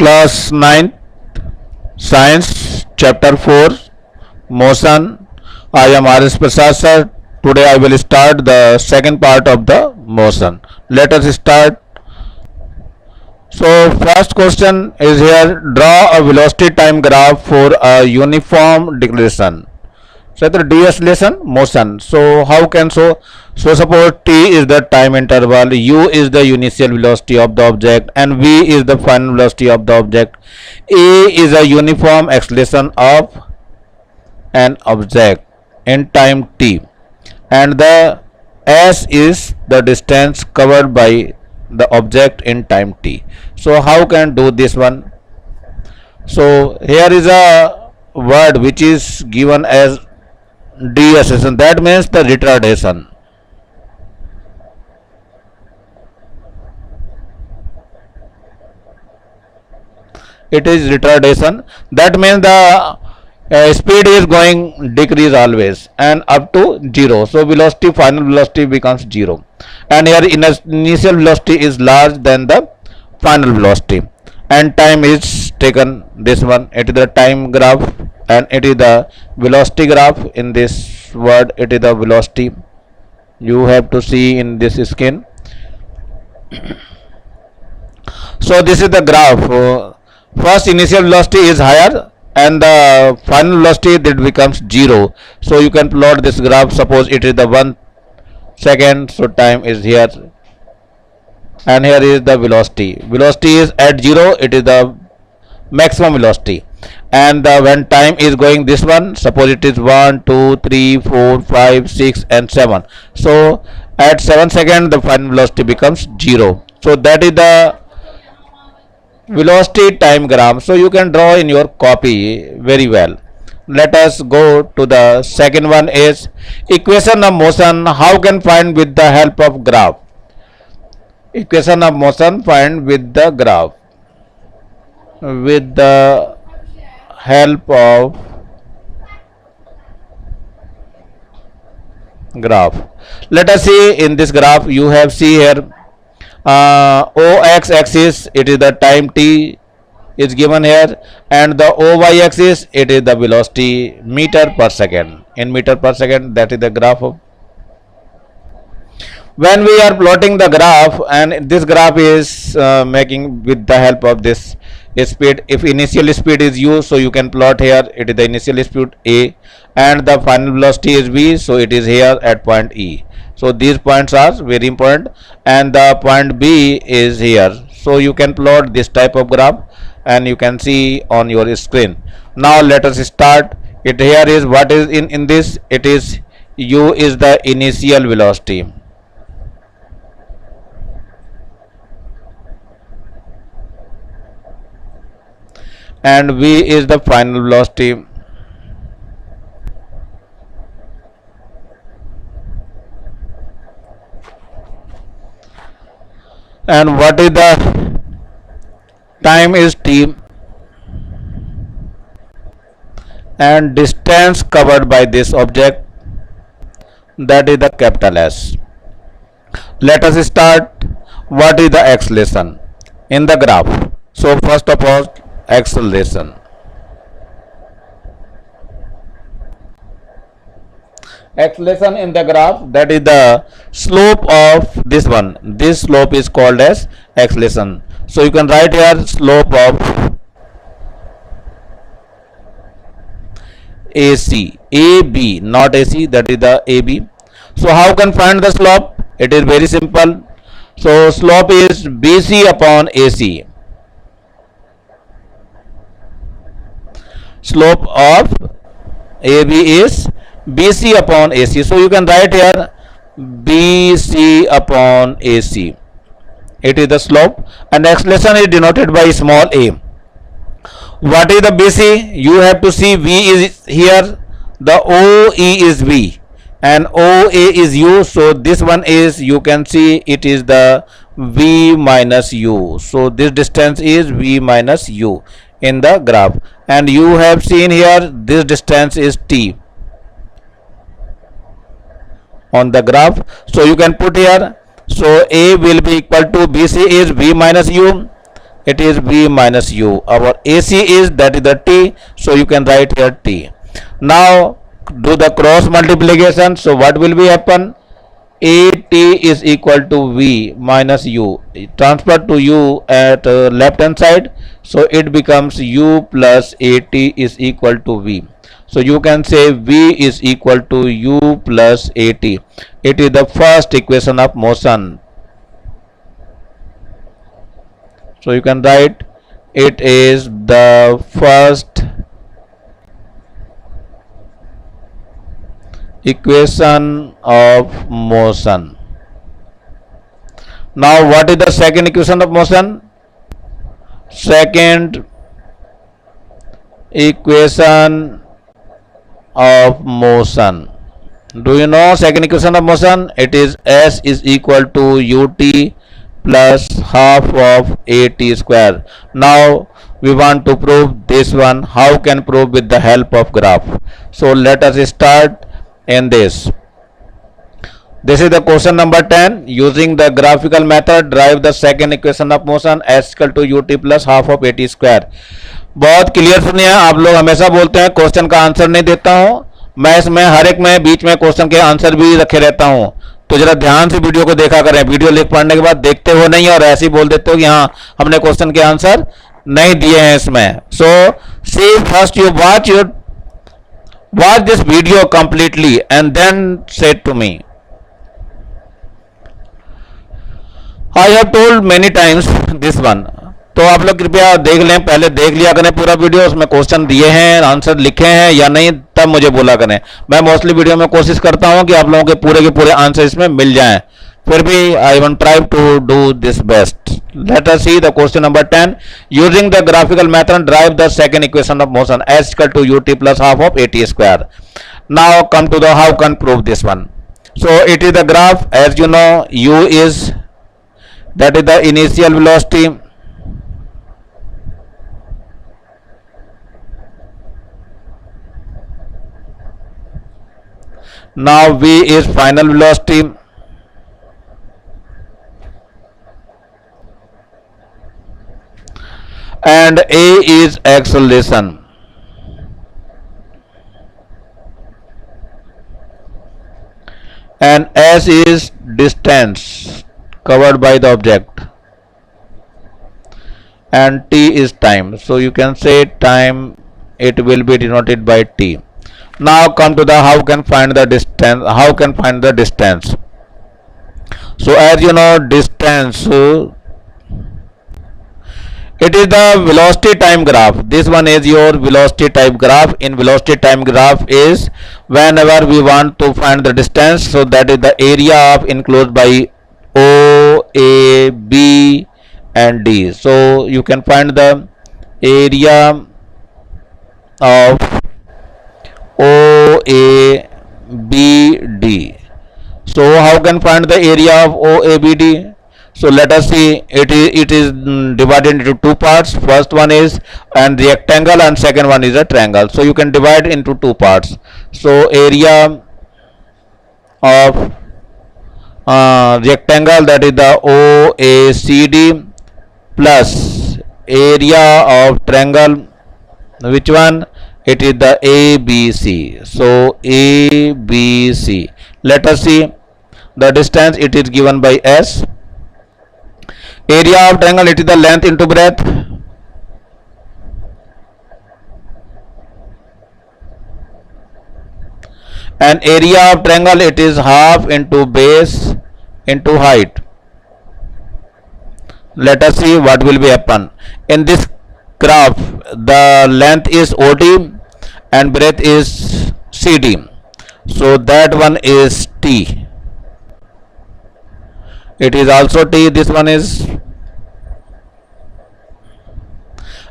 Class 9 Science Chapter 4 Motion. I am R.S. Prasad sir. Today I will start the second part of the motion. Let us start. So first question is here, draw a velocity time graph for a uniform declination. So the deceleration motion. So how can so suppose t is the time interval, u is the initial velocity of the object, and v is the final velocity of the object. A is a uniform acceleration of an object in time t, and the s is the distance covered by the object in time t. So how can do this one? So here is a word which is given as deceleration, that means the retardation. It is retardation, that means the speed is going decrease always and up to 0. So velocity, final velocity becomes 0, and here initial velocity is large than the final velocity, and time is taken this one. It is the time graph and it is the velocity graph. In this word it is the velocity, you have to see in this skin. So this is the graph. First initial velocity is higher and the final velocity that becomes 0. So you can plot this graph. Suppose it is the 1 second, so time is here, and here is the velocity. Velocity is at 0, it is the maximum velocity, and when time is going this one, suppose it is 1 2 3 4 5 6 and 7. So at 7 second the final velocity becomes 0. So that is the velocity time graph. So you can draw in your copy very well. Let us go to the second one, is equation of motion. How can find with the help of graph? Equation of motion find with the graph, with the help of graph. Let us see in this graph. You have see here OX axis, it is the time t is given here, and the OY axis, it is the velocity meter per second, in meter per second. That is the graph of. When we are plotting the graph, and this graph is making with the help of this speed. If initial speed is u, so you can plot here, it is the initial speed a, and the final velocity is v, so it is here at point e. So these points are very important, and the point B is here. So you can plot this type of graph and you can see on your screen. Now let us start it. Here is what is in this. It is u is the initial velocity, and v is the final velocity, and what is the time is t, and distance covered by this object, that is the capital S. Let us start. What is the acceleration in the graph? So first of all, acceleration. Acceleration in the graph, that is the slope of this one. This slope is called as acceleration. So you can write here slope of AC, AB, not AC, that is the AB. So how can find the slope? It is very simple. So slope is BC upon AC. Slope of AB is BC upon AC. So you can write here BC upon AC. It is the slope, and acceleration is denoted by small a. What is the BC? You have to see V is here, the OE is V, and OA is U. So this one is, you can see it is the V minus U. So this distance is V minus U in the graph, and you have seen here this distance is t on the graph. So you can put here, so A will be equal to BC is V minus U, it is v minus u. Our AC is, that is the t, so you can write here t. Now do the cross multiplication. So what will be happen? AT is equal to v minus u. Transfer to u at left hand side, so it becomes u plus AT is equal to v. So you can say v is equal to u plus AT. It is the first equation of motion. So you can write it is the first equation of motion. Now what is the second equation of motion? Second equation of motion. Do you know second equation of motion? It is S is equal to ut plus half of AT square. Now we want to prove this one. How can prove? With the help of graph. So let us start in this. This is the question number 10. Using the graphical method, derive the second equation of motion S equal to ut plus half of AT square. बहुत clear सुनिए, आप लोग हमेशा बोलते हैं question का answer नहीं देता हूं मैं, इसमें हर एक में बीच में क्वेश्चन के आंसर भी रखे रहता हूं, तो जरा ध्यान से वीडियो को देखा करें. वीडियो लिख पढ़ने के बाद देखते हो नहीं और ऐसे ही बोल देते हो कि हाँ हमने क्वेश्चन के आंसर नहीं दिए हैं इसमें. So see first you watch this video completely and then say to me. I have told many times this one. तो आप लोग कृपया देख लें, पहले देख लिया करें पूरा वीडियो, उसमें क्वेश्चन दिए हैं, आंसर लिखे हैं या नहीं, तब मुझे बोला करें. मैं मोस्टली वीडियो में कोशिश करता हूं कि आप लोगों के पूरे आंसर इसमें मिल जाएं, फिर भी I will try to do this best. Let us see the question number 10. Using the graphical method, derive the second equation of motion S equal to ut plus half of AT square. Now come to the how can prove this one. So it is the graph, as you know, u is, that is the initial velocity, now v is final velocity, and a is acceleration, and s is distance covered by the object, and t is time. So you can say time, it will be denoted by t. Now come to the how can find the distance. How can find the distance? So as you know, distance, it is the velocity time graph. This one is your velocity type graph. In velocity time graph is whenever we want to find the distance, so that is the area of enclosed by O, A, B and D. So you can find the area of O, A, B, D. So how can find the area of O, A, B, D? So let us see. It is divided into two parts. First one is an rectangle and second one is a triangle. So you can divide into two parts. So area of rectangle, that is the OACD, plus area of triangle, which one? It is the ABC. So ABC. Let us see the distance. It is given by S. Area of triangle, it is the length into breadth, and area of triangle, it is half into base into height. Let us see what will be happen. In this graph, the length is OD and breadth is CD. So that one is T. It is also T. This one is,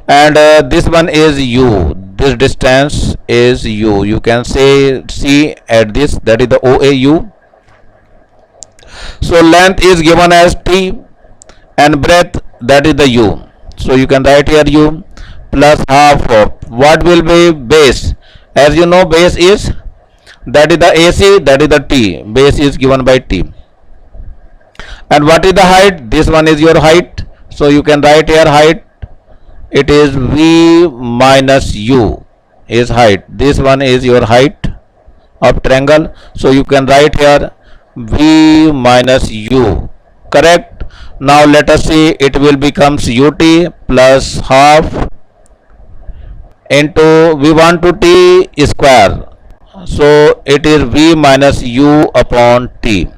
and this one is U. This distance is U. You can say C at this, that is the OAU. So length is given as T and breadth, that is the U. So you can write here U plus half of what will be base. As you know, base is, that is the AC, that is the T. Base is given by T. And what is the height? This one is your height. So you can write here height, it is v minus u is height. This one is your height of triangle. So you can write here v minus u. Correct. Now let us see, it will becomes ut plus half into, we want to t square, so it is v minus u upon t.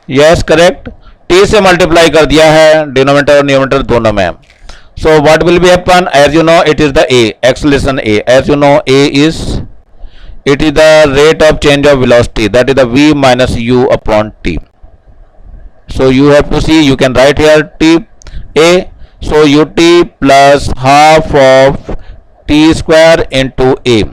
Yes, correct. t से multiply कर दिया है denominator और numerator दोनों में. So what will be happen? As you know, it is the a acceleration a. As you know, a is, it is the rate of change of velocity, that is the v minus u upon t. So you have to see, you can write here t a. So ut plus half of t square into a.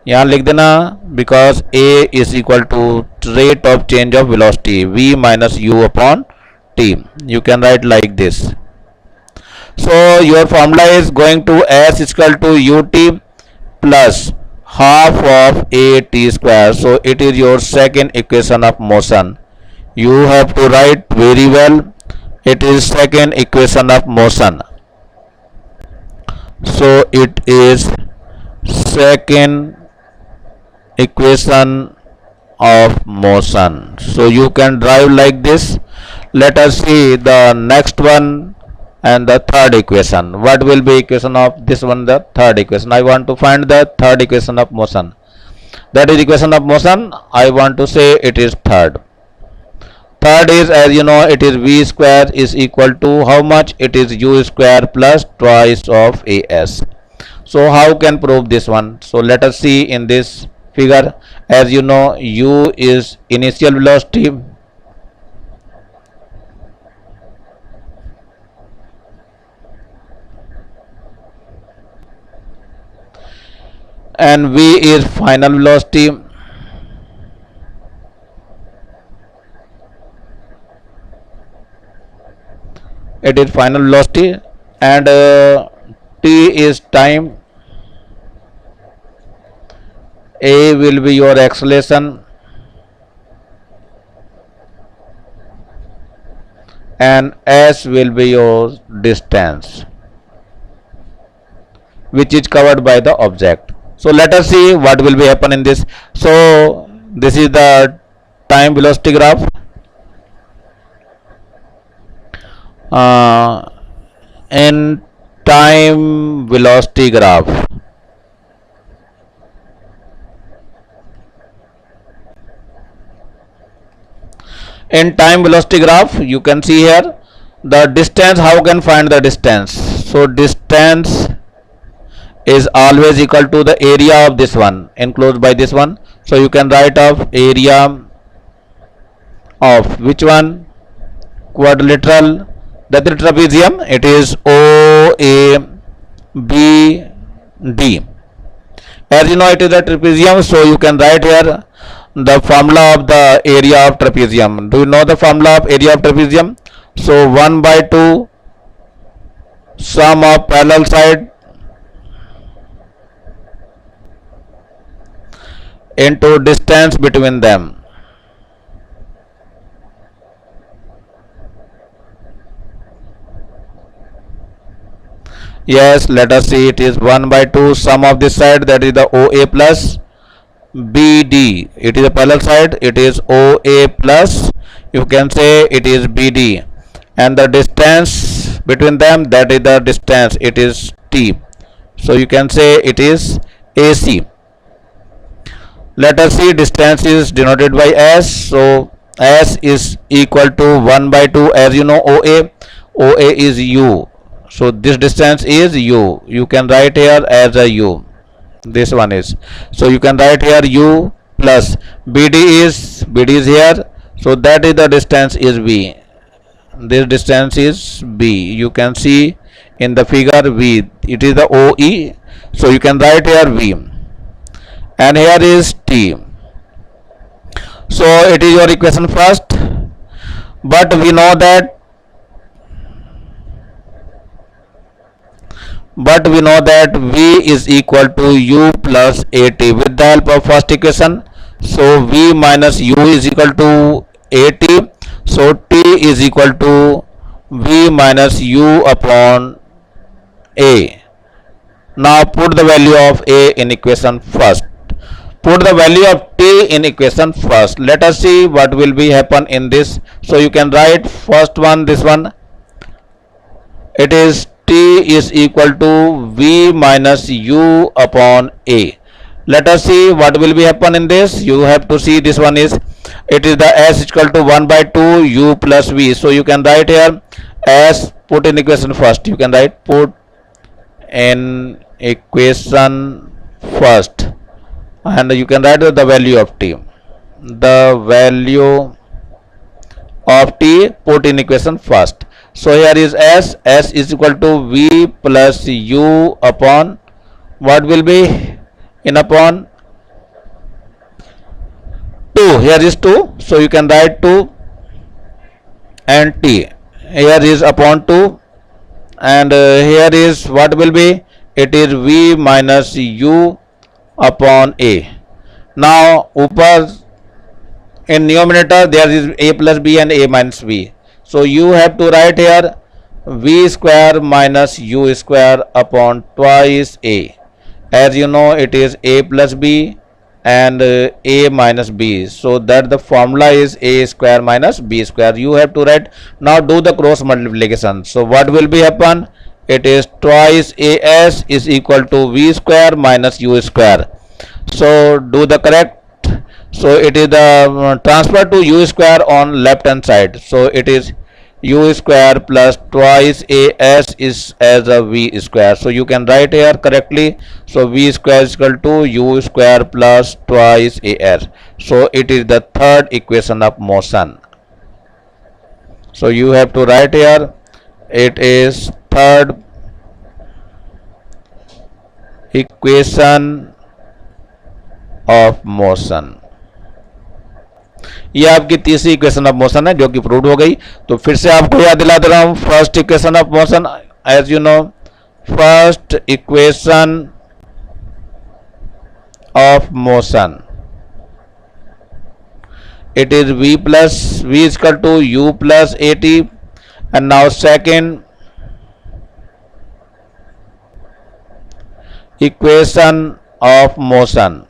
यहाँ लिख देना, because a is equal to rate of change of velocity v minus u upon t. You can write like this. So your formula is going to s is equal to ut plus half of a t square. So it is your second equation of motion. You have to write very well. It is second equation of motion. So it is second equation of motion. So you can drive like this. Let us see the next one and the third equation. What will be equation of this one? The third equation. I want to find the third equation of motion. That is equation of motion. I want to say it is third. Third is, as you know, it is v square is equal to how much? It is u square plus twice of as. So how can prove this one? So let us see in this figure. As you know, u is initial velocity, and v is final velocity. It is final velocity, and t is time. A will be your acceleration, and s will be your distance, which is covered by the object. So let us see what will be happen in this. So this is the time velocity graph. In time velocity graph, you can see here the distance. How can find the distance? So distance is always equal to the area of this one enclosed by this one. So you can write of area of which one? Quadrilateral, that is trapezium. It is OABD. As you know, it is a trapezium, so you can write here the formula of the area of trapezium. Do you know the formula of area of trapezium? So 1 by 2 sum of parallel side into distance between them. Yes, let us see, it is 1 by 2 sum of this side, that is the OA plus BD. It is a parallel side, it is OA plus, you can say it is BD, and the distance between them, that is the distance, it is T. So you can say it is AC. Let us see, distance is denoted by S. So S is equal to 1 by 2. As you know, OA is U. So this distance is U. You can write here as a U. This one is. So you can write here U plus BD is here. So that is the distance is B. This distance is B. You can see in the figure V. It is the OE. So you can write here V. And here is T. So it is your equation first, but we know that V is equal to U plus AT with the help of first equation. So V minus U is equal to AT. So T is equal to v minus u upon a. Now put the value of a in equation first. Put the value of t in equation first. Let us see what will be happen in this. So you can write first one, this one. It is t is equal to v minus u upon a. Let us see what will be happen in this. You have to see this one is, it is the s equal to 1 by 2 u plus v. So you can write here s, put in equation first. You can write put in equation first, and you can write the value of t. The value of t put in equation first. So here is s is equal to v plus u upon, what will be in upon 2. Here is 2, so you can write 2, and t here is upon 2, and here is what will be, it is v minus u upon a. Now upper in numerator there is a plus b and a minus b. So you have to write here v square minus u square upon twice a. As you know, it is a plus b and a minus b. So that the formula is a square minus b square. You have to write. Now do the cross multiplication. So what will be happen? It is twice as is equal to v square minus u square. So do the correct. So it is the transfer to u square on left hand side. So it is u square plus twice as is as a v square. So you can write here correctly. So v square is equal to u square plus twice as. So it is the third equation of motion. So you have to write here, it is third equation of motion. ये आपकी तीसरी equation of motion है जो कि prove हो गई. तो फिर से आपको याद दिला दे रहा हूं, first equation of motion, as you know, first equation of motion, it is v plus v is equal to u plus at. And now second equation of motion,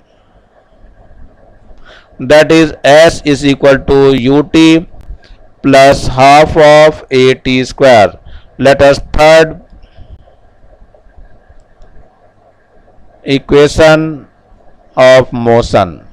that is s is equal to ut plus half of at square. Let us third equation of motion,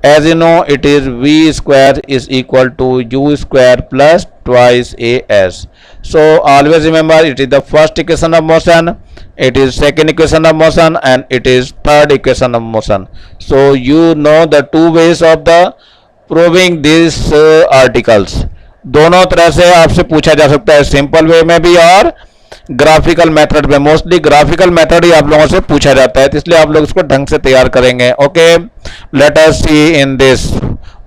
as you know, it is v square is equal to u square plus twice as. So always remember, it is the first equation of motion, it is second equation of motion, and it is third equation of motion. So you know the two ways of the proving these articles. दोनों तरह से आपसे पूछा जा सकता है, simple way में भी और ग्राफिकल मेथड में. मोस्टली ग्राफिकल मेथड ही आप लोगों से पूछा जाता है, तो इसलिए आप लोग इसको ढंग से तैयार करेंगे. Okay, let us see in this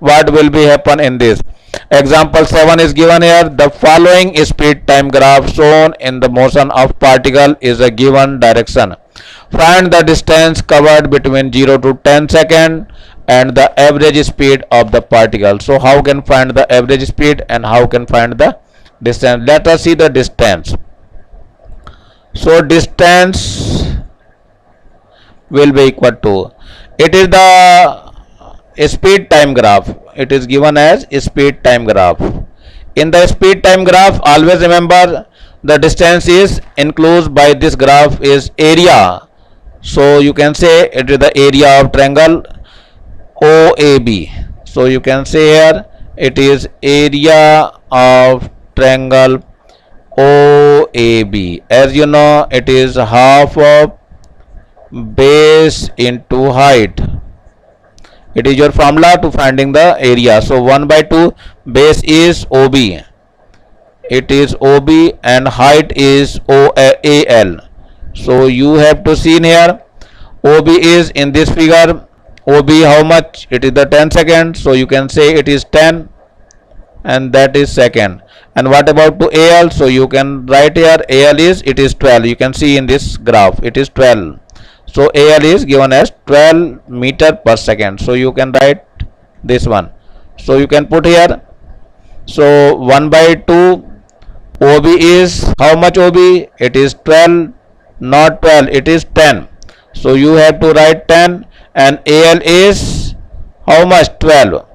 what will be happen in this. Example 7 is given here. The following speed time graph shown in the motion of particle is a given direction. Find the distance covered between 0 to 10 seconds and the average speed of the particle. So how can find the average speed and how can find the distance? Let us see the distance. So distance will be equal to, it is the speed time graph. It is given as speed time graph. In the speed time graph, always remember the distance is enclosed by this graph is area. So you can say it is the area of triangle OAB. So you can say here it is area of triangle OAB. As you know, it is half of base into height. It is your formula to finding the area. So 1 by 2, base is OB. It is OB and height is AL. So you have to see in here, OB is in this figure. OB how much? It is the 10 seconds. So you can say it is 10 and that is second. And what about to AL? So you can write here AL is, it is 12. You can see in this graph it is 12. So AL is given as 12 meter per second. So you can write this one. So you can put here So 1 by 2 OB is how much OB? It is 12, not 12, it is 10. So you have to write 10, and AL is how much? 12.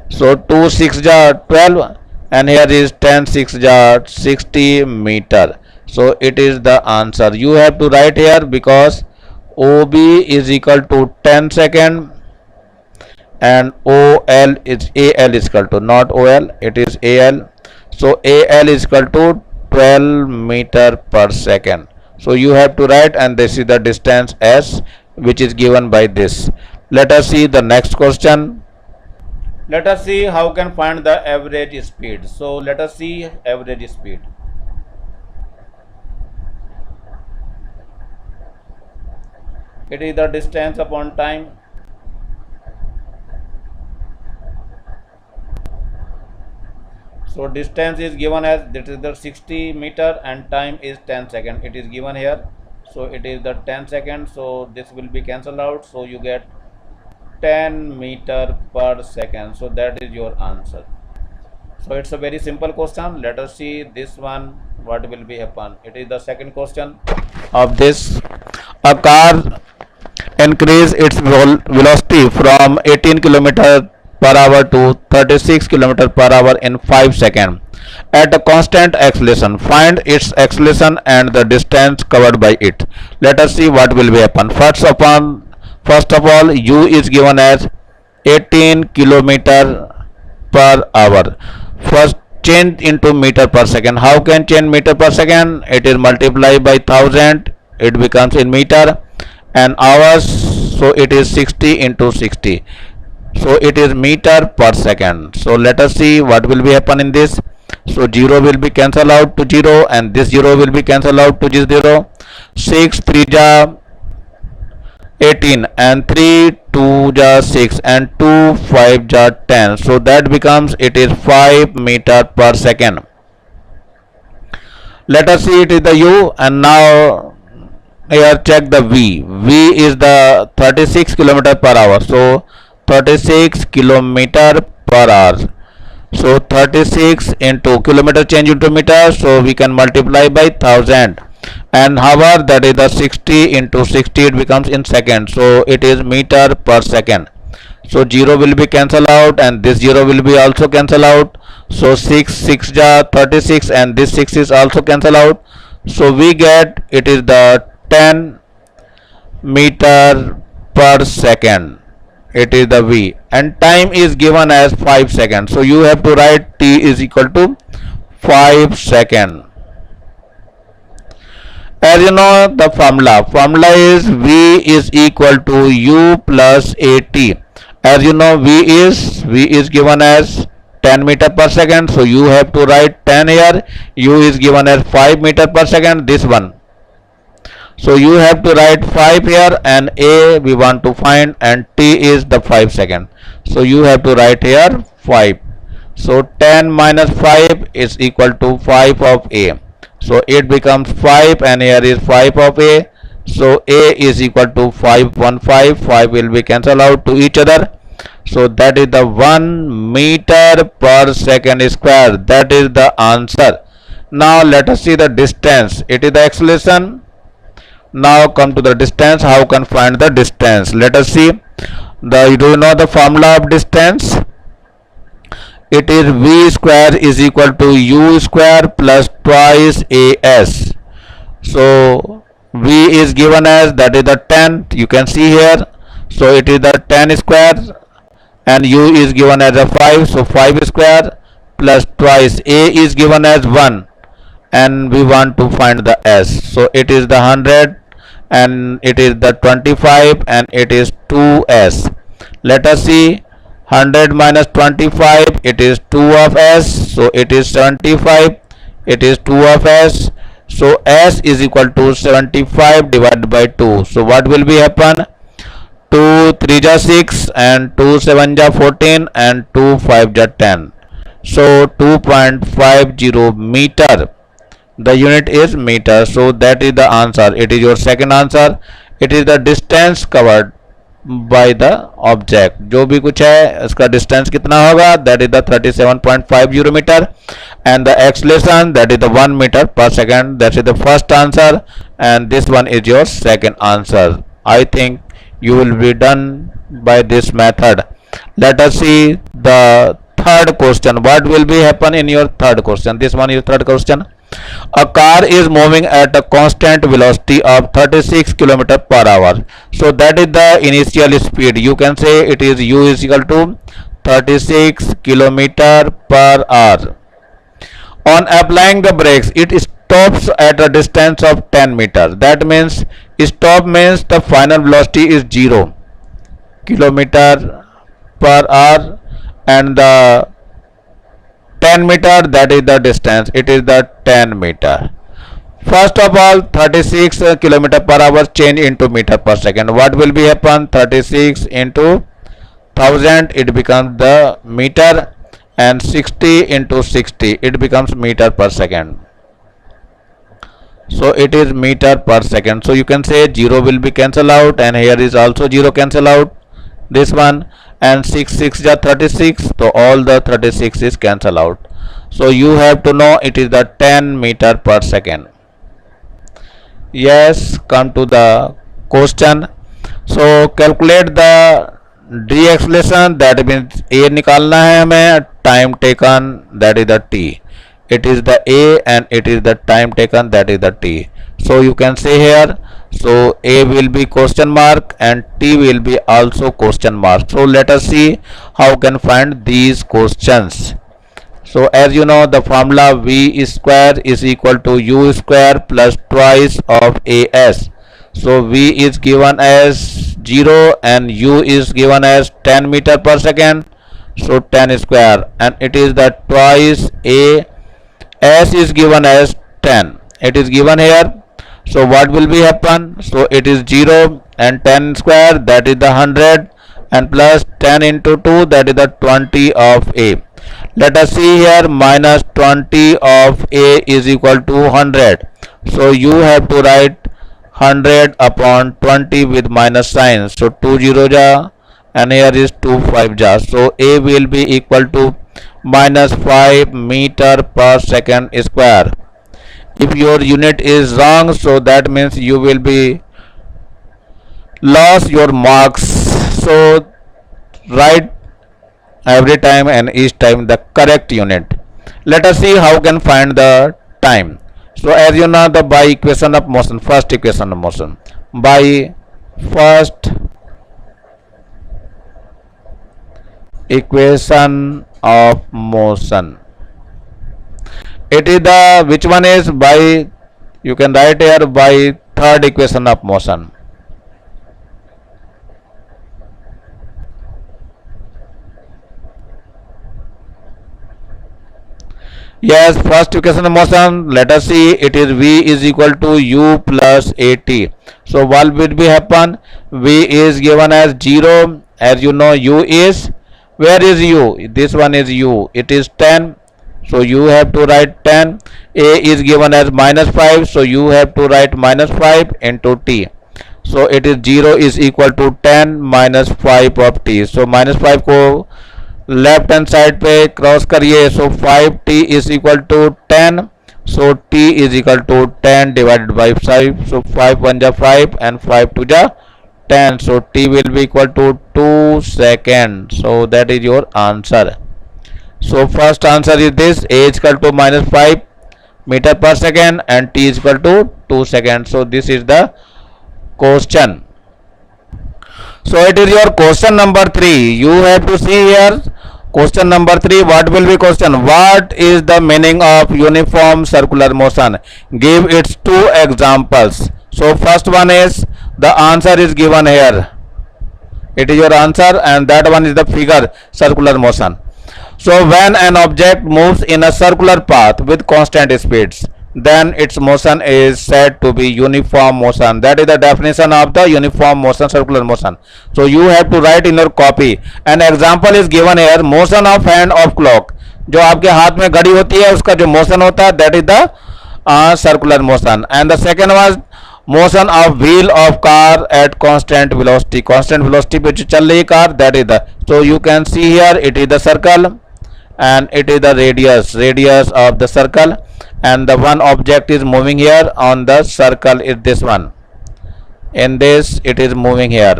So 2 6 ja 12, and here is 10 6 ja 60 meter. So it is the answer. You have to write here because OB is equal to 10 second and OL is AL is equal to, not OL, it is AL. So AL is equal to 12 meter per second. So you have to write, and this is the distance S, which is given by this. Let us see the next question. Let us see how can find the average speed. So let us see average speed. It is the distance upon time. So distance is given as, that is the 60 meter, and time is 10 second. It is given here. So it is the 10 second. So this will be cancelled out. So you get 10 meter per second. So that is your answer. So it's a very simple question. Let us see this one, what will be happen. It is the second question of this. A car increase its velocity from 18 km per hour to 36 km per hour in 5 seconds at a constant acceleration. Find its acceleration and the distance covered by it. Let us see what will be happen. First of all, u is given as 18 km per hour. First, change into meter per second. How can change meter per second? It is multiplied by 1000, it becomes in meter, and hours, so it is 60 into 60, so it is meter per second. So let us see what will be happen in this. So 0 will be cancelled out to 0, and this 0 will be cancelled out to 0. 6 3 ja 18, and 3 2 ja 6, and 2 5 ja 10. So that becomes, it is 5 meter per second. Let us see, it is the u, and now here check the v. V is the 36 kilometer per hour. So 36 kilometer per hour. So 36 into kilometer change into meter. So we can multiply by 1000. And hour, that is the 60 into 60, it becomes in second. So it is meter per second. So 0 will be cancelled out, and this 0 will be also cancelled out. So 6 6 ja 36, and this 6 is also cancelled out. So we get, it is the 10 meter per second. It is the v, and time is given as 5 seconds. So you have to write t is equal to 5 seconds. As you know, the formula is v is equal to u plus at. As you know, v is given as 10 meter per second. So you have to write 10 here. U is given as 5 meter per second, this one. So you have to write 5 here, and a we want to find, and t is the 5 second. So you have to write here 5. So 10 minus 5 is equal to 5 of a. So it becomes 5, and here is 5 of a. So a is equal to 515. 5 will be cancelled out to each other. So that is the 1 meter per second square. That is the answer. Now let us see the distance. It is the acceleration. Now come to the distance. How can find the distance? Let us see. Do you know the formula of distance? It is v square is equal to u square plus twice as. So v is given as, that is the 10, you can see here. So it is the 10 square, and u is given as a 5. So 5 square plus twice a is given as 1, and we want to find the s. So it is the 100, and it is the 25, and it is 2s. Let us see. 100 minus 25, it is 2 of s. So it is 75, it is 2 of s. So s is equal to 75 divided by 2. So what will be happen? 2 3 ja 6, and 2 7 ja 14, and 2 5 ja 10. So 2.50 meter. The unit is meter. So that is the answer. It is your second answer. It is the distance covered by the object. जो भी कुछ है इसका distance कितना होगा, that is the 37.50 meter, and the acceleration, that is the 1 meter per second. That is the first answer, and this one is your second answer. I think you will be done by this method. Let us see the third question. What will be happen in your third question? This one is third question. A car is moving at a constant velocity of 36 km per hour. So that is the initial speed. You can say it is u is equal to 36 km per hour. On applying the brakes, it stops at a distance of 10 meters. That means stop means the final velocity is 0 kilometer per hour, and the 10 meter, that is the distance, it is the 10 meter. First of all, 36 kilometer per hour change into meter per second. What will be happen? 36 into 1000, it becomes the meter, and 60 into 60, it becomes meter per second. So it is meter per second. So you can say 0 will be cancel out, and here is also 0 cancel out, this one, and 6 6 ja 36, so all the 36 is cancel out. So you have to know it is the 10 meter per second. Yes, come to the question. So calculate the d acceleration, that means a निकालना है हमें, time taken, that is the t. It is the a and it is the time taken, that is the t. So you can say here, so a will be question mark and t will be also question mark. So let us see how can find these questions. So as you know, the formula v square is equal to u square plus twice of as. So v is given as 0 and u is given as 10 meter per second. So 10 square, and it is the twice a. S is given as 10. It is given here. So what will be happen? So it is 0 and 10 square, that is the 100, and plus 10 into 2, that is the 20 of a. Let us see here, minus 20 of a is equal to 100. So you have to write 100 upon 20 with minus sign. So 2 0 ja, and here is 2 5 ja. So a will be equal to minus 5 meter per second square. If your unit is wrong, so that means you will be lost your marks. So write every time and each time the correct unit. Let us see how can find the time. So as you know, the by equation of motion, first equation of motion, by first equation of motion, it is the, which one is by, you can write here by third equation of motion. Yes, first equation of motion, let us see, it is v is equal to u plus at. So what will be happen? V is given as 0, as you know u is, where is u? This one is u, it is 10. So you have to write 10. A is given as minus 5, so you have to write minus 5 into t. So it is 0 is equal to 10 minus 5 of t. So minus 5 को left hand side पे cross करिए. सो 5t is equal to 10. So t is equal to 10 divided by 5. So 5 1 ja 5 and 5 2 ja 10. So t will be equal to 2 seconds. So that is your answer. So first answer is this, a is equal to minus 5 meter per second and t is equal to 2 seconds. So this is the question. So it is your question number 3. You have to see here question number 3. What will be question? What is the meaning of uniform circular motion? Give its 2 examples. So first one is, the answer is given here. It is your answer, and that one is the figure, circular motion. So when an object moves in a circular path with constant speeds, then its motion is said to be uniform motion. That is the definition of the uniform motion, circular motion. So you have to write in your copy. An example is given here, motion of hand of clock. जो आपके हाथ में घड़ी होती है उसका जो motion होता है, that is the circular motion. And the second was motion of wheel of car at constant velocity पे जो चल रही car, that is the, so you can see here it is the circle and it is the radius of the circle, and the one object is moving here on the circle is this one, in this it is moving here,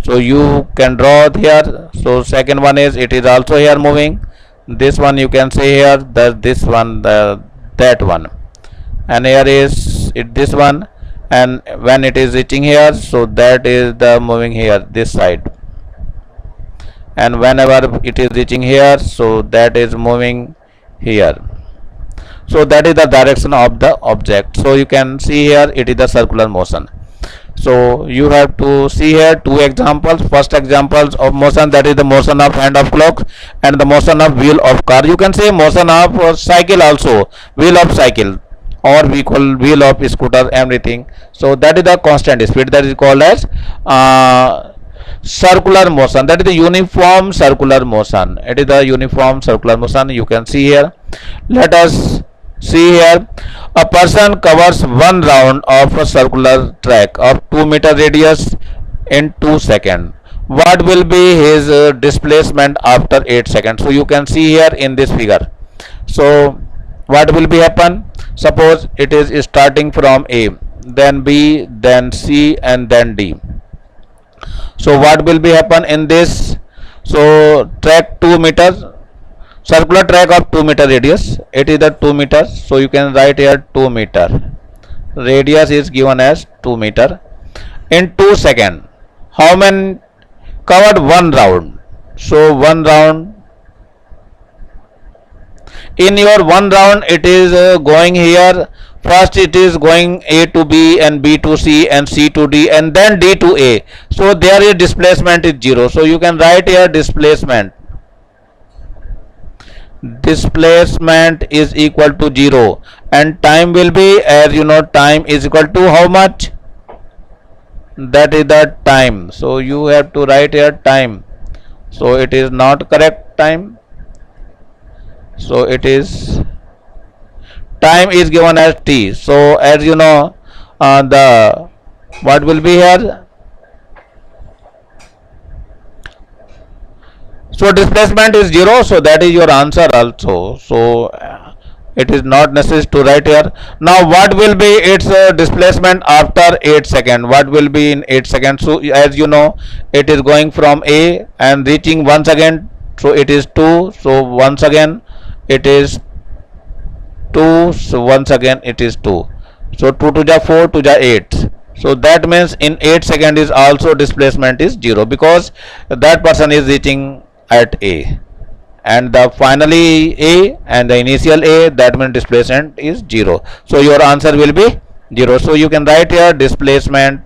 so you can draw here. So second one is it is also here moving, this one you can see here, this one, that one, and here is it this one, and when it is reaching here, so that is the moving here this side, and whenever it is reaching here, so that is moving here. So that is the direction of the object. So you can see here it is the circular motion. So you have to see here two examples. First examples of motion, that is the motion of hand of clock and the motion of wheel of car. You can say motion of cycle also, wheel of cycle, or we call wheel of scooter, everything. So that is the constant speed, that is called as circular motion, that is the uniform circular motion. It is the uniform circular motion, you can see here. Let us see here, a person covers one round of a circular track of 2 meter radius in 2 seconds. What will be his displacement after 8 seconds? So you can see here in this figure. So what will be happen? Suppose it is starting from A, then B, then C, and then D. So what will be happen in this? So track 2 meters, circular track of 2 meter radius, it is the 2 meters, so you can write here 2 meter, radius is given as 2 meter, in 2 seconds. How many covered one round? So one round, in your one round it is going here, first it is going A to B and B to C and C to D and then D to A, so there is displacement is 0. So you can write here displacement is equal to 0, and time will be, as you know, time is equal to how much? That is the time. So you have to write here time. So it is not correct time, so it is, time is given as t. So as you know, the what will be here? So displacement is 0, so that is your answer also. So it is not necessary to write here. Now what will be its displacement after 8 seconds? What will be in 8 seconds? So as you know, it is going from A and reaching once again, so it is 2. So once again it is 2, so once again it is 2. So 2 to the 4 to the 8. So that means in 8 seconds is also displacement is 0, because that person is reaching at A, and the finally A and the initial A, that means displacement is 0. So your answer will be 0. So you can write here displacement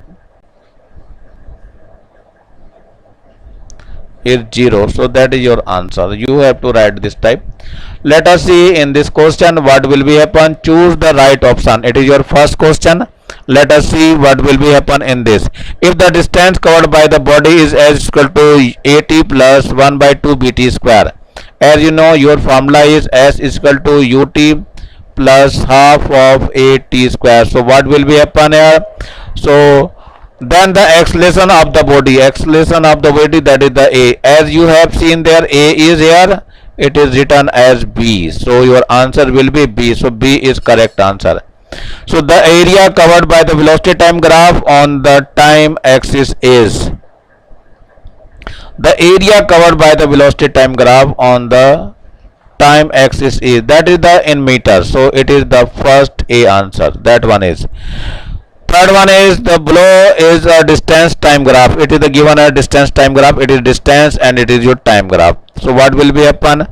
is 0. So that is your answer. You have to write this type. Let us see in this question what will be happen. Choose the right option. It is your first question. Let us see what will be happen in this. If the distance covered by the body is as equal to at plus 1 by 2 bt square, as you know, your formula is s is equal to ut plus half of at square. So what will be happen here? So then the acceleration of the body, that is the a, as you have seen there, a is here, it is written as b, so your answer will be b. So b is correct answer. So the area covered by the velocity time graph on the time axis is, the area covered by the velocity time graph on the time axis is, that is the in meters. So it is the first a answer, that one is. Third one is the below is a distance time graph. It is the given a distance time graph. It is distance and it is your time graph. So what will be happen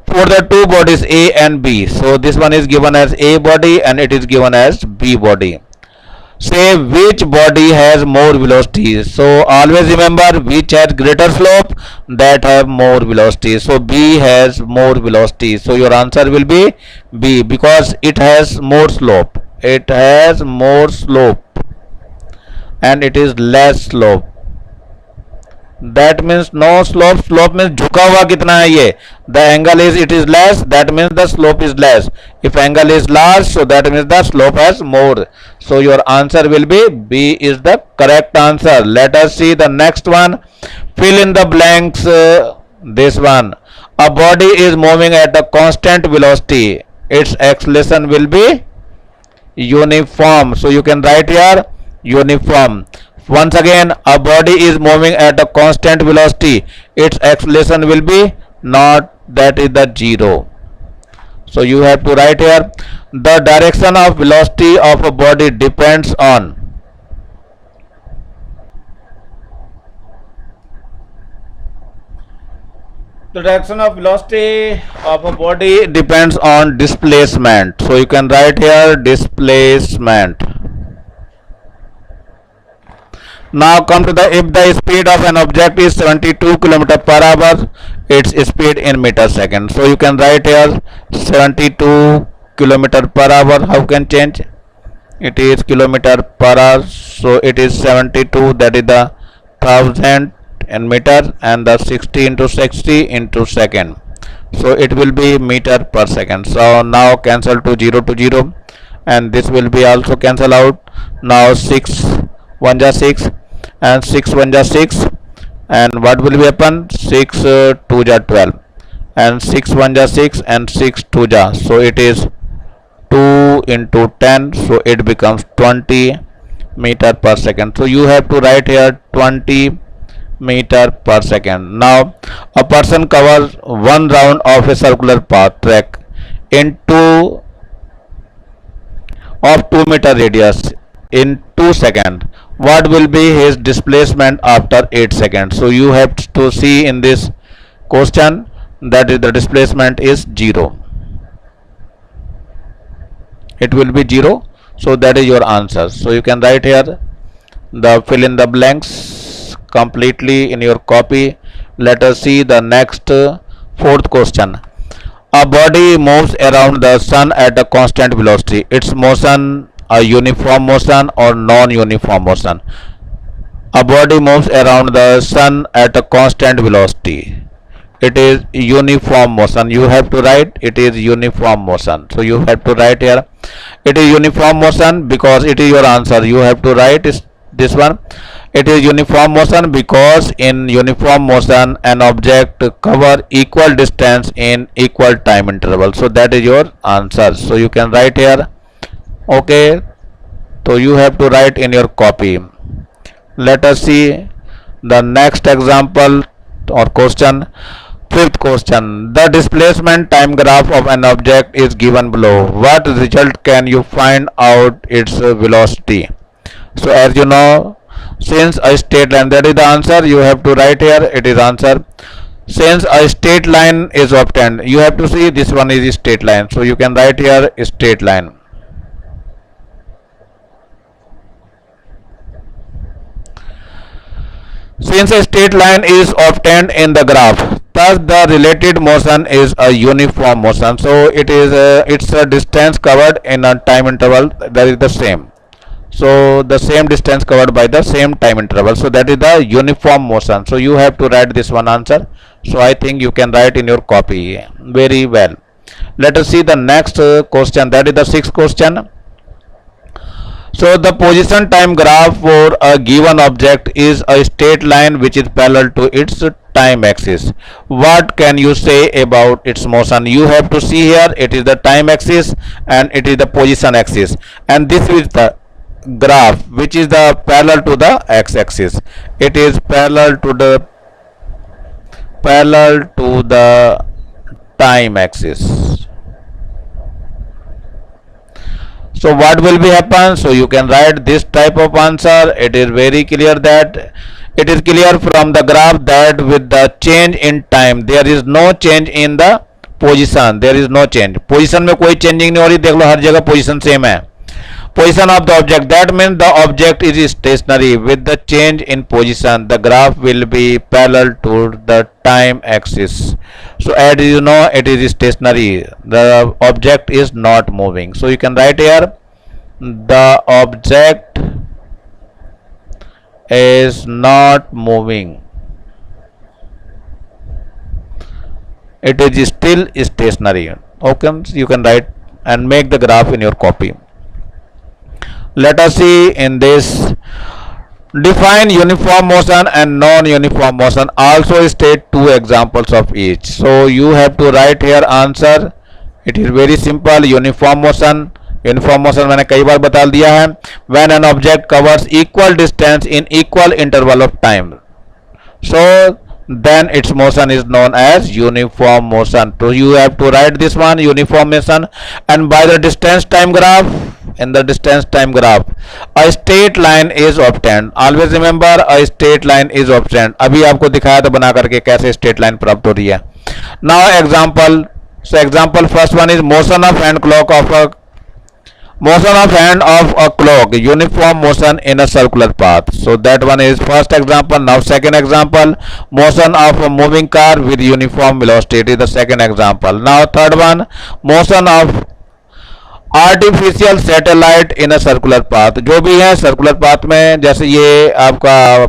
for the two bodies A and B? So this one is given as A body and it is given as B body. Say which body has more velocity. So always remember which has greater slope, that have more velocity. So B has more velocity. So your answer will be B, because it has more slope. It has more slope and it is less slope. that means no slope. Slope means झुका हुआ कितना है ये. The angle is it is less, that means the slope is less. If angle is large, so that means the slope has more. So your answer will be B is the correct answer. Let us see the next one. Fill in the blanks. This one. A body is moving at a constant velocity. Its acceleration will be uniform. So you can write here uniform. Once again, a body is moving at a constant velocity. Its acceleration will be not, that is the 0. So you have to write here the direction of velocity of a body depends on the direction of velocity of a body depends on displacement. So you can write here displacement. Now come to the, if the speed of an object is 72 km per hour, its speed in meter second. So you can write here 72 km per hour. How can change? It is kilometer per hour. So it is 72, that is the 1000 in meter, and the 60 into 60 into second. So it will be meter per second. So now cancel to 0, and this will be also cancel out. Now 6 1 ja 6 and 6 1 ja 6, and what will be happen? 6 2 ja 12 and 6 1 ja 6 and 6 2 ja, so it is 2 into 10, so it becomes 20 meter per second. So you have to write here 20 meter per second. Now a person covers one round of a circular path track in 2 meter radius in 2 seconds. What will be his displacement after 8 seconds? So you have to see in this question that is the displacement is 0. It will be 0. So that is your answer. So you can write here the fill in the blanks completely in your copy. Let us see the next fourth question. A body moves around the sun at a constant velocity. Its motion a uniform motion or non-uniform motion. A body moves around the sun at a constant velocity. It is uniform motion. You have to write it is uniform motion. So you have to write here it is uniform motion because it is your answer. You have to write this one. It is uniform motion because in uniform motion an object cover equal distance in equal time interval. So that is your answer. So you can write here. Okay, so you have to write in your copy. Let us see the next example or question. Fifth question. The displacement time graph of an object is given below. What result can you find out its velocity? So as you know, since a straight line, that is the answer, you have to write here it is answer. Since a straight line is obtained, you have to see this one is a straight line. So you can write here a straight line. Since a straight line is obtained in the graph, thus the related motion is a uniform motion. So it is it's a distance covered in a time interval that is the same. So the same distance covered by the same time interval. So that is the uniform motion. So you have to write this one answer. So I think you can write in your copy very well. Let us see the next question. That is the sixth question. So the position time graph for a given object is a straight line which is parallel to its time axis. What can you say about its motion? You have to see here it is the time axis and it is the position axis, and this is the graph which is the parallel to the x-axis. It is parallel to the time axis. So what will be happen? So you can write this type of answer. It is very clear that it is clear from the graph that with the change in time there is no change in the position. There is no change. Position में कोई changing नहीं हो रही. देख लो हर जगह position same है. Position of the object, that means the object is stationary. With the change in position, the graph will be parallel to the time axis. So as you know, it is stationary. The object is not moving. So you can write here the object is not moving. it is still stationary. Okay, you can write and make the graph in your copy. Let us see in this. Define uniform motion and non-uniform motion. Also state two examples of each. So you have to write here answer. It is very simple. Uniform motion मैंने कई बार बता दिया है. When an object covers equal distance in equal interval of time, so then its motion is known as uniform motion. So you have to write this one, uniform motion, and by the distance time graph, in the distance time graph, a straight line is obtained. Always remember, a straight line is obtained. अभी आपको दिखाया था बना करके कैसे straight line प्राप्त हो रही है. Now example. So example first one is motion of hand of a clock, uniform motion in a circular path. So that one is first example. Now second example, motion of a moving car with uniform velocity. It is the second example. Now third one, motion of artificial satellite in a circular path. जो भी है circular path में, जैसे ये आपका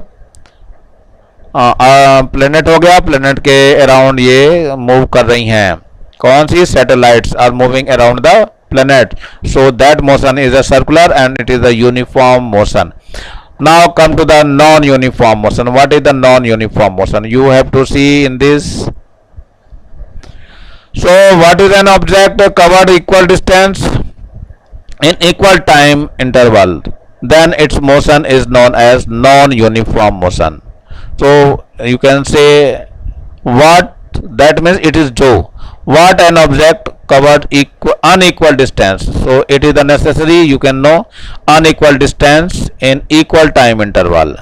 planet हो गया, planet के अराउंड ये मूव कर रही हैं. कौन सी? Satellites are moving around the planet. So that motion is a circular and it is a uniform motion. Now come to the non-uniform motion. What is the non-uniform motion? You have to see in this. So what is an object covered equal distance in equal time interval? Then its motion is known as non-uniform motion. So you can say what that means. It is what an object covered unequal distance. So it is the necessary, you can know, unequal distance in equal time interval,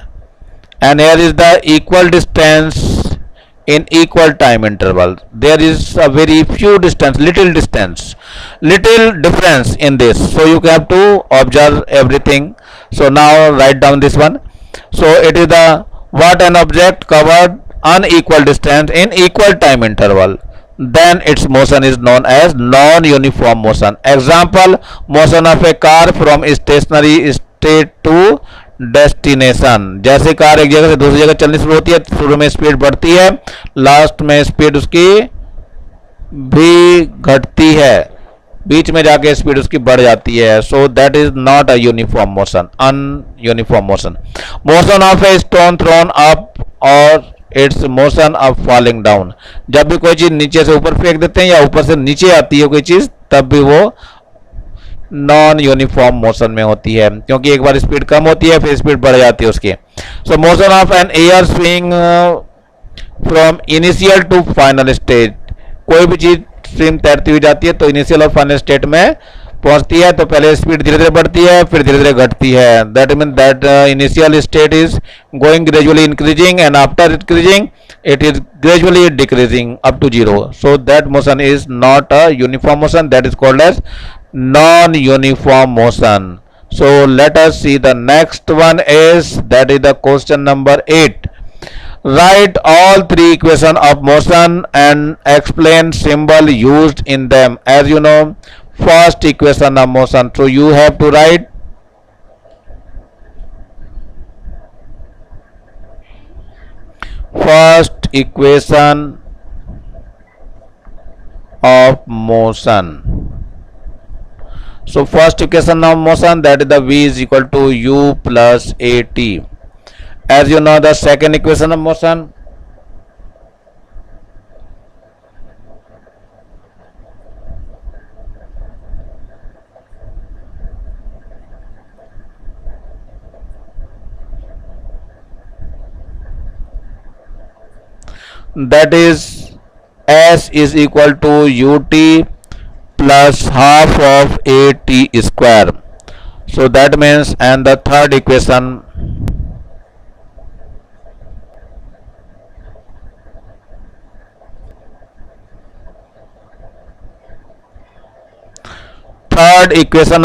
and here is the equal distance in equal time interval. There is a very few distance, little difference in this. So you have to observe everything. So now write down this one. So it is the what an object covered unequal distance in equal time interval, then its motion is known as non-uniform motion. Example, motion of a car from stationary state to destination. जैसे car एक जगह से दूसरी जगह चलनी शुरू होती है, शुरू में स्पीड बढ़ती है, लास्ट में स्पीड उसकी भी घटती है, बीच में जाके स्पीड उसकी बढ़ जाती है. So that is not a uniform motion, ununiform motion. Motion of a stone thrown up और it's motion of falling down. जब भी कोई चीज नीचे से ऊपर फेंक देते हैं या ऊपर से नीचे आती है कोई चीज, तब भी वो नॉन यूनिफॉर्म मोशन में होती है, क्योंकि एक बार स्पीड कम होती है फिर स्पीड बढ़ जाती है उसकी. So motion of an air swing from initial to final stage. कोई भी चीज स्ट्रीम तैरती हुई जाती है तो इनिशियल और फाइनल स्टेट में पहुंचती है, तो पहले स्पीड धीरे धीरे बढ़ती है फिर धीरे धीरे घटती है. That mean that initial state is going gradually increasing and after increasing it is gradually decreasing up to zero. So that motion is not a uniform motion, that is called as non-uniform motion. So let us see the next one is, that is the question number 8. Write all three equations of motion and explain symbol used in them. As you know, first equation of motion, so you have to write first equation of motion. So first equation of motion, that is the v is equal to u plus at. As you know, the second equation of motion, that is s is equal to ut plus half of at square. So that means, and the third equation,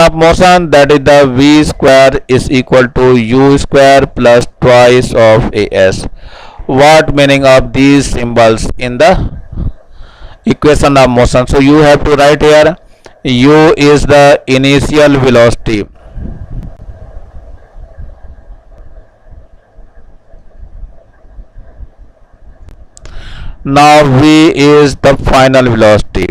of motion, that is the v square is equal to u square plus twice of as. What meaning of these symbols in the equation of motion? So you have to write here, u is the initial velocity, Now v is the final velocity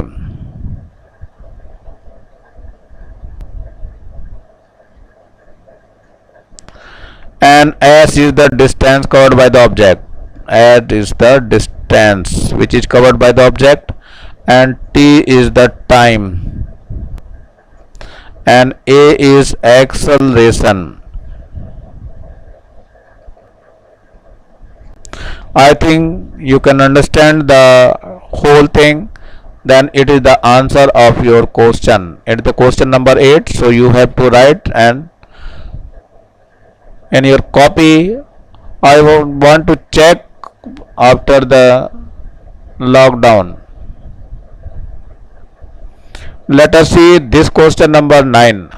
and s is the distance covered by the object. S is the distance which is covered by the object, and t is the time, and a is acceleration. I think you can understand the whole thing. Then it is the answer of your question. It is the question number 8. So you have to write, and in your copy I want to check after the lockdown. Let us see this question number 9.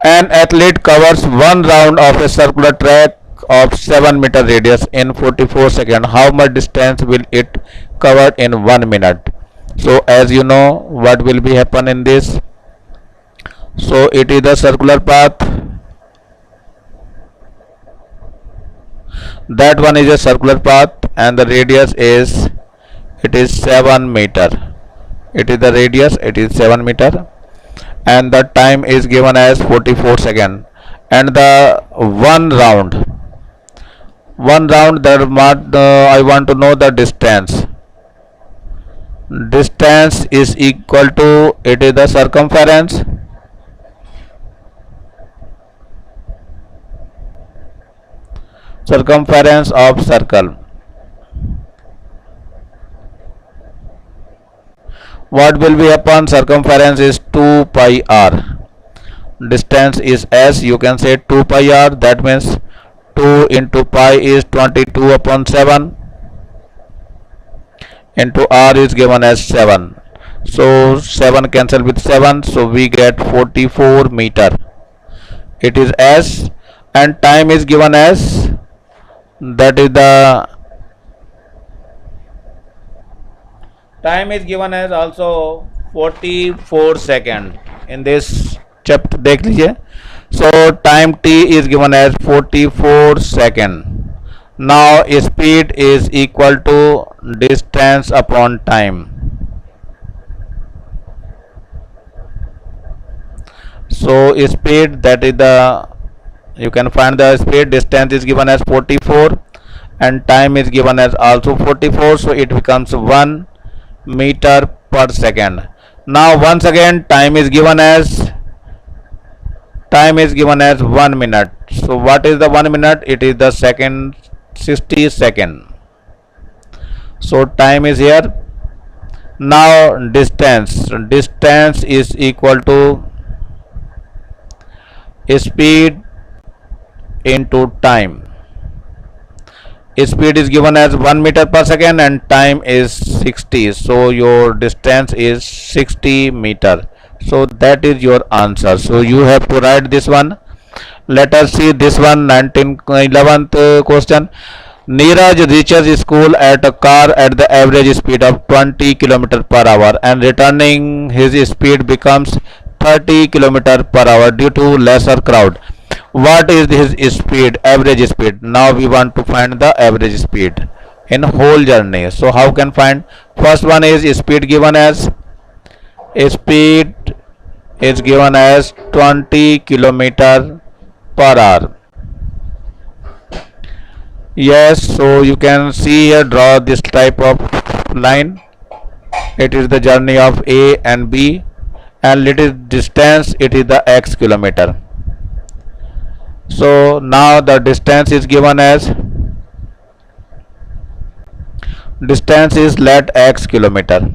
An athlete covers one round of a circular track of 7 meter radius in 44 seconds. How much distance will it cover in 1 minute? So as you know what will be happen in this. So it is the circular path. That one is a circular path, and the radius is, it is 7 meter. It is the radius, it is 7 meter, and the time is given as 44 seconds, and the one round that I want to know the distance. Distance is equal to, it is the circumference, of circle. What will be upon circumference is 2 pi r. Distance is s, you can say 2 pi r, that means 2 into pi is 22 upon 7 into r is given as 7. So 7 cancel with 7, so we get 44 meter. It is s, and time is given as, that is the time is given as also 44 second. In this chapter देख लीजिए. So time t is given as 44 second. Now speed is equal to distance upon time. So speed, that is the, you can find the speed. Distance is given as 44 and time is given as also 44, so it becomes 1 meter per second. Now once again time is given as 1 minute. So what is the 1 minute? It is the second, 60 second. So time is here. Now distance is equal to speed into time. Speed is given as 1 meter per second and time is 60, so your distance is 60 meter. So that is your answer. So you have to write this one. Let us see this one, 11th question. Neeraj reaches school at a car at the average speed of 20 km per hour, and returning his speed becomes 30 km per hour due to lesser crowd. What is his speed, average speed? Now we want to find the average speed in whole journey. So how can find? First one is speed given as 20 km per hour. Yes, so you can see here, draw this type of line. It is the journey of A and B, and it is distance, it is the x kilometer. So now the distance is given as, distance is let x kilometer.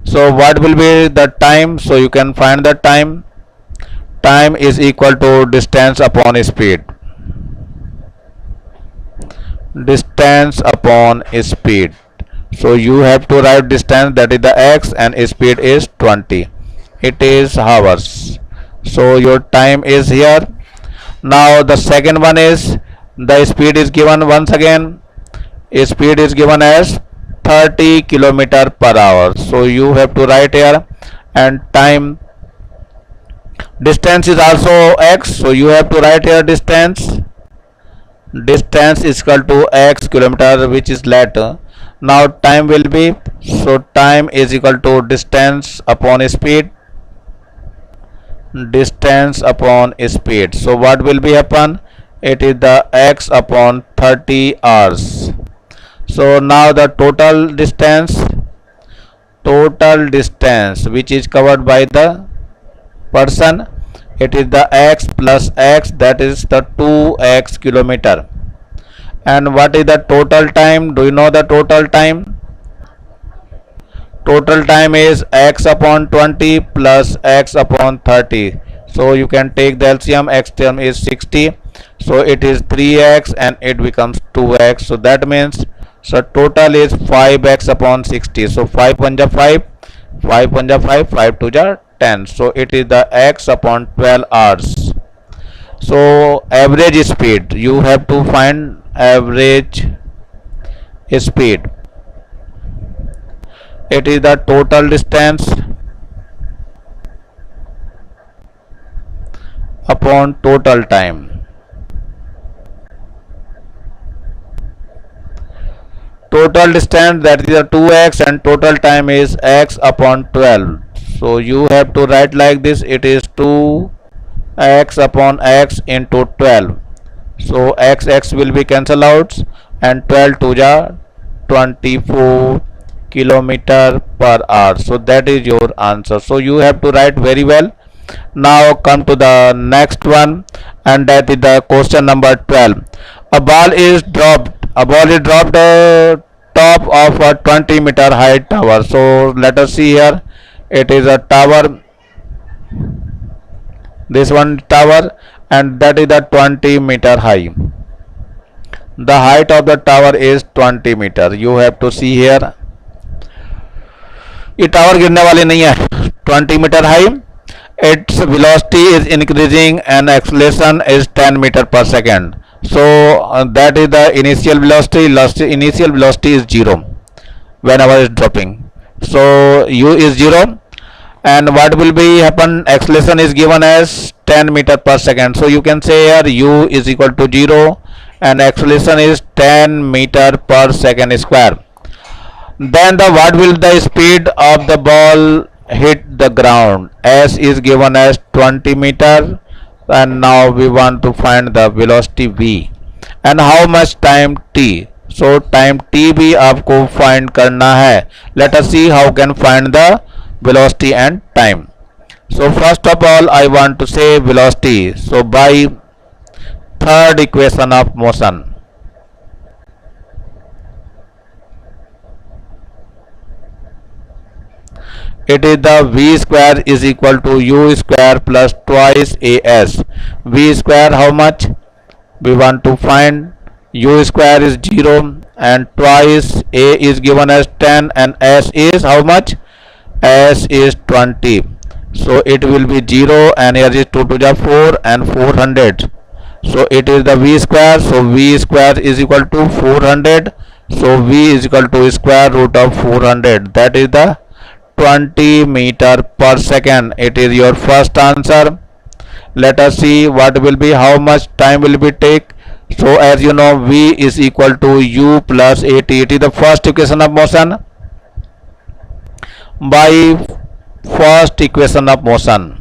So what will be the time? So you can find the time. Time is equal to distance upon speed. Distance upon speed. So you have to write distance, that is the x, and speed is 20. It is hours. So your time is here. Now the second one is, the speed is given once again. Speed is given as 30 km per hour. So you have to write here, and time, distance is also x. So you have to write here distance. Distance is equal to x kilometer, which is let. Now time will be, so time is equal to distance upon speed, distance upon speed. So what will be happen, it is the x upon 30 hours. So now the total distance which is covered by the person, it is the x plus x, that is the 2x kilometer. And what is the total time, do you know the total time? Total time is x upon 20 plus x upon 30. So you can take the LCM, x term is 60, so it is 3x and it becomes 2x. So that means, so total is 5x upon 60. So 5 1 ja 5, 5 1 ja 5, 5 2 ja 10. So it is the x upon 12 hours. So average speed, you have to find average speed. It is the total distance upon total time. Total distance, that is the 2x, and total time is x upon 12. So you have to write like this, it is 2x upon x into 12. So x will be cancelled out, and 12 to ja 24 kilometer per hour. So that is your answer. So you have to write very well. Now come to the next one, and that is the question number 12. A ball is dropped top of a 20-meter high tower. So let us see here, it is a tower, this one tower, and that is the 20-meter high. The height of the tower is 20 meter. You have to see here, ये tower गिरने वाली नहीं है, 20 metre high, its velocity is increasing and acceleration is 10 meter per second. So that is the initial velocity. Initial velocity is 0 whenever it's dropping. So u is 0, and what will be happen, acceleration is given as 10 meter per second. So you can say here u is equal to 0 and acceleration is 10 meter per second square. Then the what will the speed of the ball hit the ground, s is given as 20 meter, and now we want to find the velocity v and how much time t. So time t भी आपको find करना है. Let us see how can find the velocity and time. So first of all I want to say velocity. So by third equation of motion, it is the v square is equal to u square plus twice as. V square how much? We want to find u square is 0 and twice a is given as 10 and s is how much? S is 20. So it will be 0 and here is 2 to the 4 and 400. So it is the v square. So v square is equal to 400. So v is equal to square root of 400. That is the 20 meter per second. It is your first answer. Let us see what will be, how much time will be take. So as you know, v is equal to u plus at. It is the first equation of motion. By first equation of motion,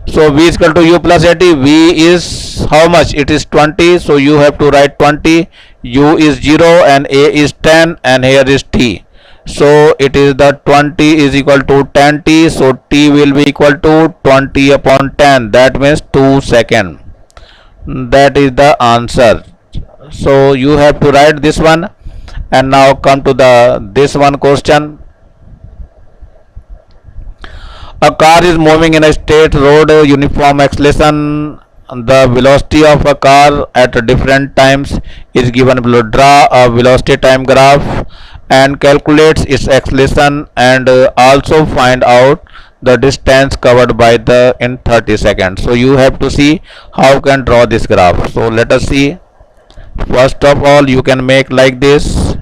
so v is equal to u plus at. V is how much? It is 20. So you have to write 20. U is 0 and a is 10 and here is t. So it is the 20 is equal to 10t. So t will be equal to 20 upon 10. That means 2 seconds. That is the answer. So you have to write this one. And now come to this one question. A car is moving in a straight road, uniform acceleration. The velocity of a car at different times is given below. Draw a velocity time graph and calculates its acceleration and also find out the distance covered by the in 30 seconds. So you have to see how can draw this graph. So let us see. First of all, you can make like this.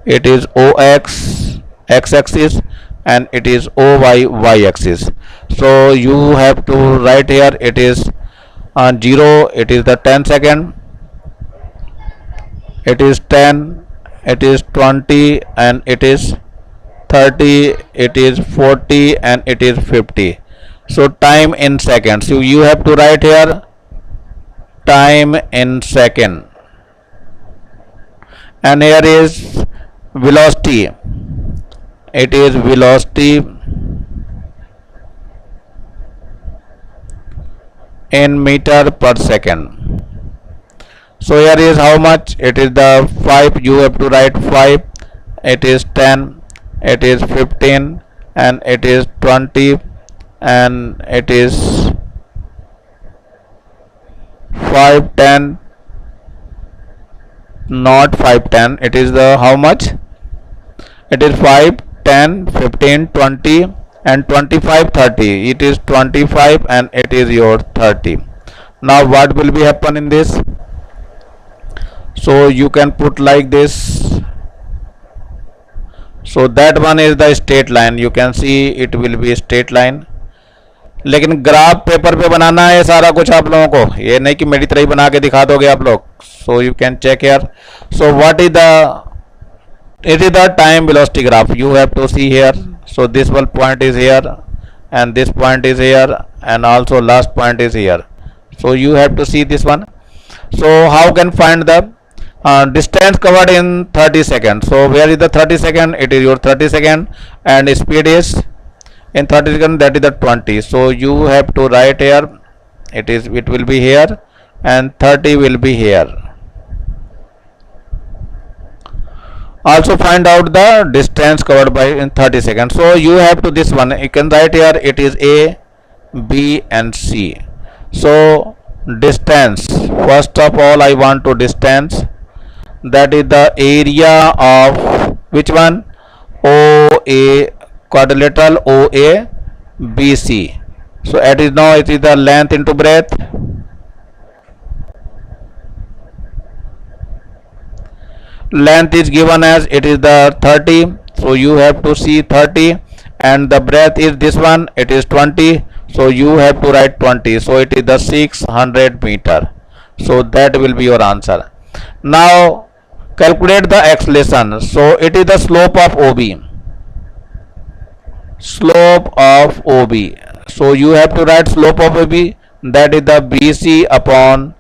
It is OX, x-axis, and it is OY y axis. So you have to write here it is 0, it is the 10 second, it is 10, it is 20, and it is 30, it is 40, and it is 50. So time in seconds. So you have to write here time in second, and here is velocity. It is velocity in meter per second. So here is how much. It is the 5. You have to write 5. It is 10. It is 15, and it is 20, and it is 5, 10. Not 5, 10. It is the how much? It is 5, 10, 15, 20, and 25, 30. It is 25, and it is your 30. Now what will be happen in this? So you can put like this. So that one is the straight line. You can see it will be straight line. लेकिन graph paper पे बनाना है सारा कुछ आप लोगों को, ये नहीं कि मेरी तरह ही बना के दिखा दोगे आप लोग. So you can check here. So what is the, it is the time velocity graph. You have to see here. So this one point is here, and this point is here, and also last point is here. So you have to see this one. So how can find the distance covered in 30 seconds? So where is the 30 second? It is your 30 second, and speed is in 30 seconds, that is the 20. So you have to write here. It will be here, and 30 will be here. Also find out the distance covered by in 30 seconds. So you have to this one. You can write here. It is A, B, and C. So distance. First of all, I want to distance. That is the area of which one? OA, quadrilateral OA BC. So it is now it is the length into breadth. Length is given as it is the 30. So you have to see 30, and the breadth is this one. It is 20. So you have to write 20. So it is the 600 meter. So that will be your answer. Now calculate the acceleration. So it is the slope of OB. Slope of OB. So you have to write slope of OB. That is the BC upon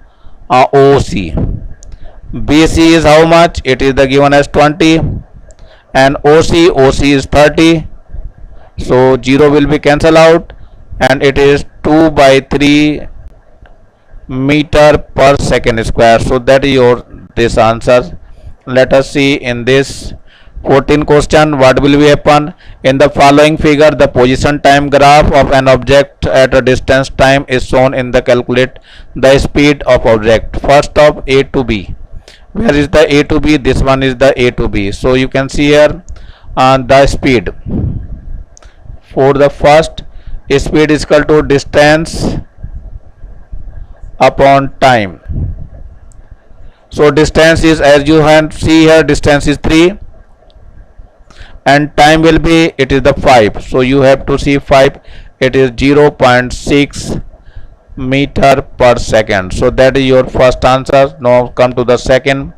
OC. BC is how much? It is the given as 20, and OC is 30. So 0 will be cancelled out, and it is 2 by 3 meter per second square. So that is your this answer. Let us see in this 14 question what will be happen. In the following figure, the position time graph of an object at a distance time is shown. In the calculate the speed of object first of A to B. Where is the A to B? This one is the A to B. So you can see here the speed for the first speed is equal to distance upon time. So distance is, as you can see here, distance is 3, and time will be, it is the 5. So you have to see 5. It is 0.6 meter per second. So that is your first answer. Now come to the second.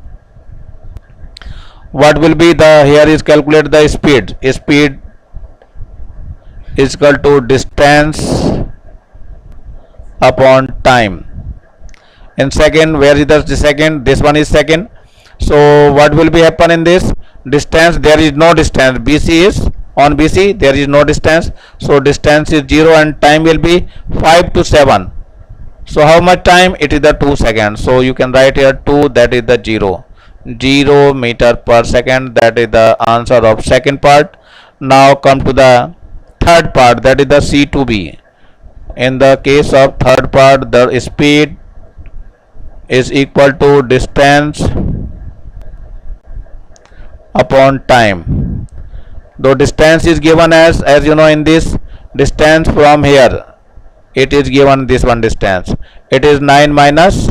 What will be the, here is calculate the speed. Speed is equal to distance upon time. In second, where is the second? This one is second. So what will be happen in this distance? There is no distance. BC is on BC. There is no distance. So distance is 0, and time will be 5 to 7. So how much time? It is the 2 seconds. So you can write here 2, that is the 0 meter per second. That is the answer of second part. Now come to the third part, that is the C to B. In the case of third part, the speed is equal to distance upon time. The distance is given as you know, in this distance from here, it is given this one distance. It is 9 minus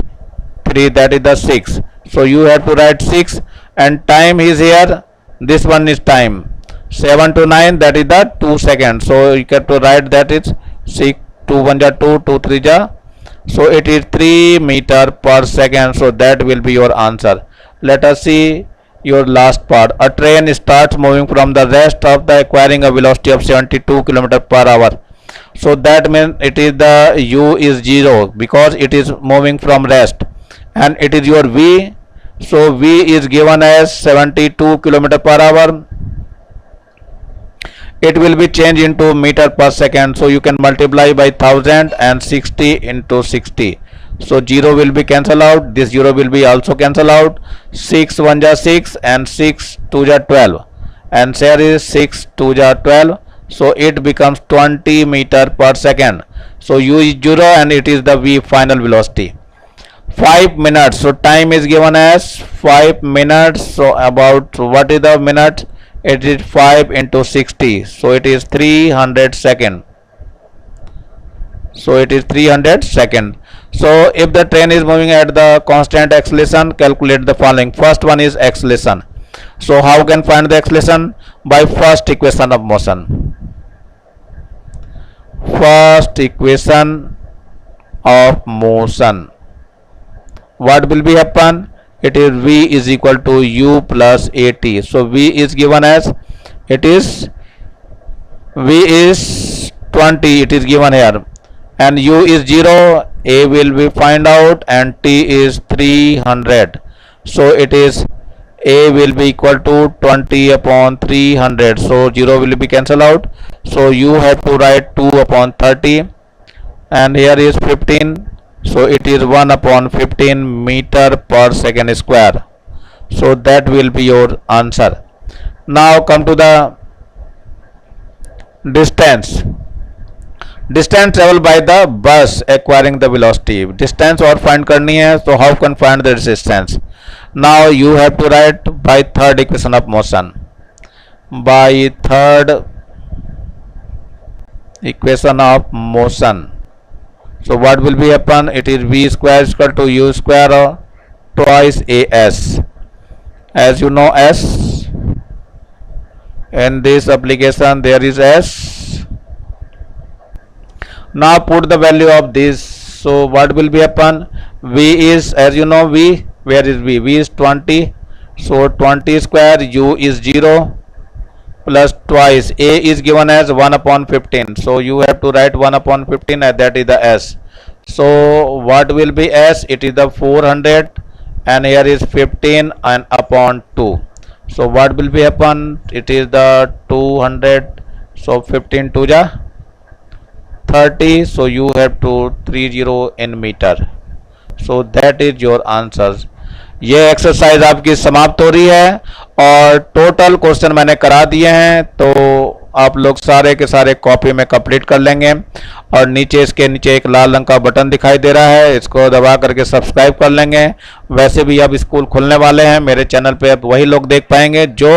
3, that is the 6. So you have to write 6, and time is here. This one is time. 7 to 9, that is the 2 seconds. So you have to write that is 6, 2 1 ja 2, 2 3 ja. So it is 3 meter per second. So that will be your answer. Let us see your last part. A train starts moving from the rest of the acquiring a velocity of 72 km per hour. So that means it is the u is 0 because it is moving from rest, and it is your v. So v is given as 72 km per hour. It will be changed into meter per second. So you can multiply by 1000 and 60 into 60. So 0 will be cancel out, this 0 will be also cancel out. 6 1 ja 6 and 6 2 ja 12, and here is 6 2 ja 12. So it becomes 20 meter per second. So u is 0 and it is the v final velocity. 5 minutes. So time is given as 5 minutes. So about what is the minute? It is 5 into 60. So it is 300 second. So it is 300 second. So if the train is moving at the constant acceleration, calculate the following. First one is acceleration. So how can find the acceleration? By first equation of motion. First equation of motion, what will be happen? It is v is equal to u plus at. So v is given as, it is v is 20, it is given here, and u is 0, a will be find out, and t is 300. So it is a will be equal to 20 upon 300. So 0 will be cancel out. So you have to write 2 upon 30, and here is 15. So it is 1 upon 15 meter per second square. So that will be your answer. Now come to the distance. Distance travel by the bus acquiring the velocity. Distance और find करनी है. So how can find the distance? Now you have to write by third equation of motion. By third equation of motion. So what will be happen? It is v square is equal to u square or twice as. As you know, s in this application there is s. Now put the value of this. So what will be happen? V is, as you know, v, where is v? V is 20. So 20 square, u is 0 plus twice, a is given as 1 upon 15. So you have to write 1 upon 15, and that is the s. So what will be s? It is the 400, and here is 15 and upon 2. So what will be happen? It is the 200. So 15 2 ja 30. So you have to 30 in meter. So that is your answers. ये exercise आपकी समाप्त हो रही है और total question मैंने करा दिए हैं, तो आप लोग सारे के सारे कॉपी में कंप्लीट कर लेंगे। और नीचे इसके नीचे एक लाल रंग का बटन दिखाई दे रहा है, इसको दबा करके सब्सक्राइब कर लेंगे। वैसे भी अब स्कूल खुलने वाले हैं, मेरे चैनल पे अब वही लोग देख पाएंगे जो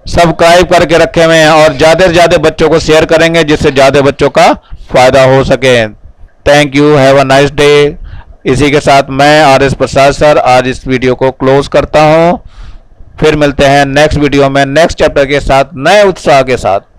सब्सक्राइब करके रखे हुए हैं, और ज़्यादा से ज़्यादा बच्चों को शेयर करेंगे जिससे ज़्यादा बच्चों का फायदा हो सके। Thank you, have a nice day. इसी के साथ मैं आर.एस. प्रसाद सर आज इस वीडियो को क्लोज करता हूं। फिर मिलते हैं नेक्स्ट वीडियो में नेक्स्ट चैप्टर के साथ नए उत्साह के साथ।